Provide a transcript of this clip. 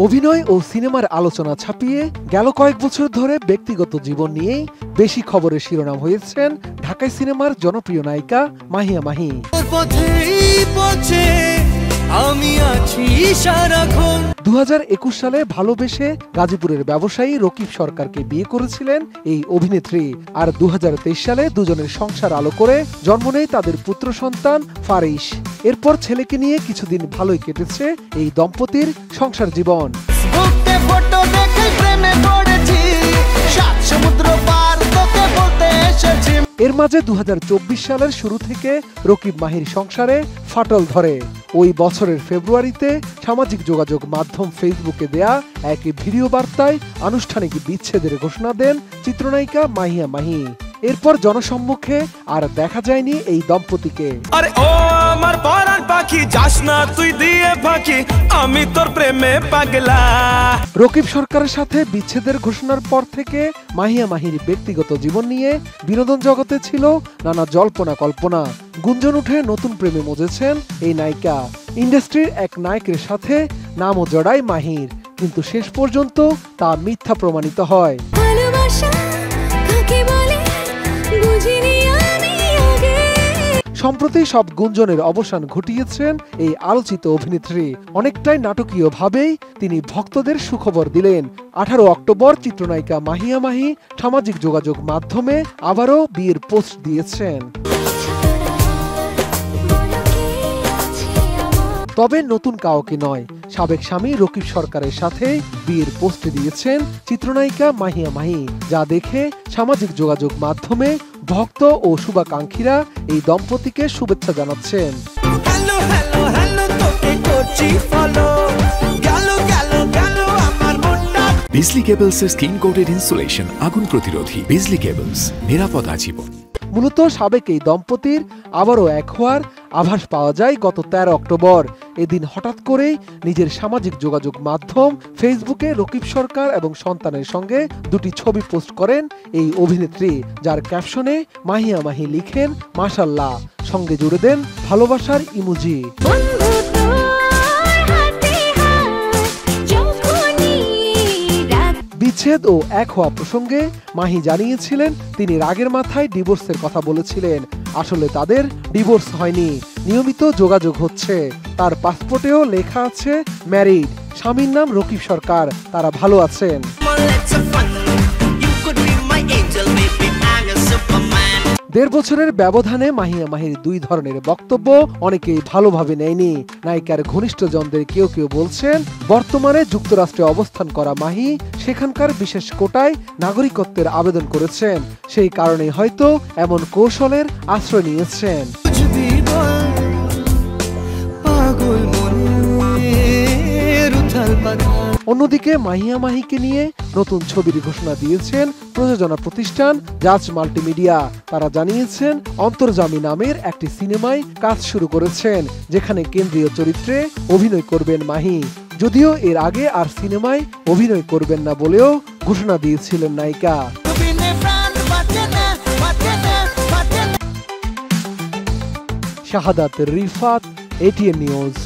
অভিনয় ও সিনেমার আলোচনা ছাপিয়ে গেল কয়েক বছর ধরে ব্যক্তিগত জীবন নিয়েই বেশি খবরের শিরোনাম হয়েছেন ঢাকাই সিনেমার জনপ্রিয় নায়িকা মাহিয়া মাহি। আমি আছি সারাক্ষণ। 2021 সালে ভালোবেসে গাজীপুরের ব্যবসায়ী রকিব সরকারকে বিয়ে করেছিলেন এই অভিনেত্রী। আর 2023 সালে দুজনের সংসার আলো করে জন্ম নেয় তাদের পুত্র সন্তান ফারিস। এরপর ছেলেকে নিয়ে কিছুদিন ভালোই কেটেছে এই দম্পতির সংসার জীবন। এর মাঝে 2024 সালের শুরু থেকে রকিব মাহির সংসারে ফাটল ধরে। ওই বছরের ফেব্রুয়ারিতে সামাজিক যোগাযোগ মাধ্যম ফেসবুকে দেয়া এক ভিডিও বার্তায় আনুষ্ঠানিক বিচ্ছেদের ঘোষণা দেন চিত্রনায়িকা মাহিয়া মাহি। এরপর জনসম্মুখে আর দেখা যায়নি এই দম্পতিকে। আরে ও আমার পরাণ পাখি যাস না তুই দিয়ে ফাঁকি, আমি তোর প্রেমে পাগলা। রকিব সরকারের সাথে বিচ্ছেদের ঘোষণার পর থেকে মাহিয়া মাহির ব্যক্তিগত জীবন নিয়ে বিনোদন জগতে ছিল নানা জল্পনা কল্পনা। গুঞ্জন উঠে নতুন প্রেমে মজেছেন এই নায়িকা। ইন্ডাস্ট্রির এক নায়কের সাথে নামও জড়ায় মাহির, কিন্তু শেষ পর্যন্ত তা মিথ্যা প্রমাণিত হয়। সম্প্রতি সব গুঞ্জনের অবসান ঘটিয়েছেন এই আলোচিত অভিনেত্রী। অনেকটাই নাটকীয়ভাবেই তিনি ভক্তদের সুখবর দিলেন। 18 অক্টোবর চিত্রনায়িকা মাহিয়া মাহি সামাজিক যোগাযোগ মাধ্যমে আবারও বিয়ের পোস্ট দিয়েছেন। তবে নতুন কাউকে নয়, সাবেক স্বামী রকিব সরকারের সাথে বিয়ের পোস্ট দিয়েছেন চিত্রনায়িকা মাহিয়া মাহি, যা দেখে সামাজিক যোগাযোগ মাধ্যমে ভক্ত ও শুভাকাঙ্ক্ষীরা এই দম্পতিকে শুভেচ্ছা জানাচ্ছেন। বিজলি কেবলসের স্কিন কোটেড ইনসুলেশন আগুন প্রতিরোধী। বিজলি কেবলস, নিরাপদ আজীবন। মূলত সাবেক এই দম্পতির আবারও এক হওয়ার আভাস পাওয়া যায় গত 13 অক্টোবর। এদিন হঠাৎ করেই নিজের সামাজিক যোগাযোগ মাধ্যম ফেসবুকে রকিব সরকার এবং সন্তানের সঙ্গে দুটি ছবি পোস্ট করেন এই অভিনেত্রী, যার ক্যাপশনে মাহিয়া মাহি লিখেন মাশাআল্লাহ, সঙ্গে জুড়ে দেন ভালোবাসার ইমোজি। বিচ্ছেদ ও এক হওয়া প্রসঙ্গে মাহি জানিয়েছিলেন তিনি রাগের মাথায় ডিভোর্সের কথা বলেছিলেন। আসলে তাদের ডিভোর্স হয়নি, নিয়মিত যোগাযোগ হচ্ছে। তার পাসপোর্টেও লেখা আছে ম্যারিড, স্বামীর নাম রকিব সরকার, তারা ভালো আছেন। 1.5 বছরের ব্যবধানে মাহিয়া মাহির দুই ধরনের বক্তব্য অনেকেই ভালোভাবে নেয়নি। নায়িকার ঘনিষ্ঠজনদের কেউ কেউ বলছেন বর্তমানে যুক্তরাষ্ট্রে অবস্থান করা মাহি সেখানকার বিশেষ কোটায় নাগরিকত্বের আবেদন করেছেন, সেই কারণে হয়তো এমন কৌশলের আশ্রয় নিয়েছেন। অন্যদিকে মাহিয়া মাহিকে নিয়ে নতুন ছবির ঘোষণা দিয়েছেন প্রযোজনা প্রতিষ্ঠান জাজ মাল্টিমিডিয়া। তারা জানিয়েছেন অন্তর্জামী নামের একটি সিনেমায় কাজ শুরু করেছেন, যেখানে কেন্দ্রীয় চরিত্রে অভিনয় করবেন মাহি। যদিও এর আগে আর সিনেমায় অভিনয় করবেন না বলেও ঘোষণা দিয়েছিলেন নায়িকা। শাহাদাত রিফাত, ATN নিউজ।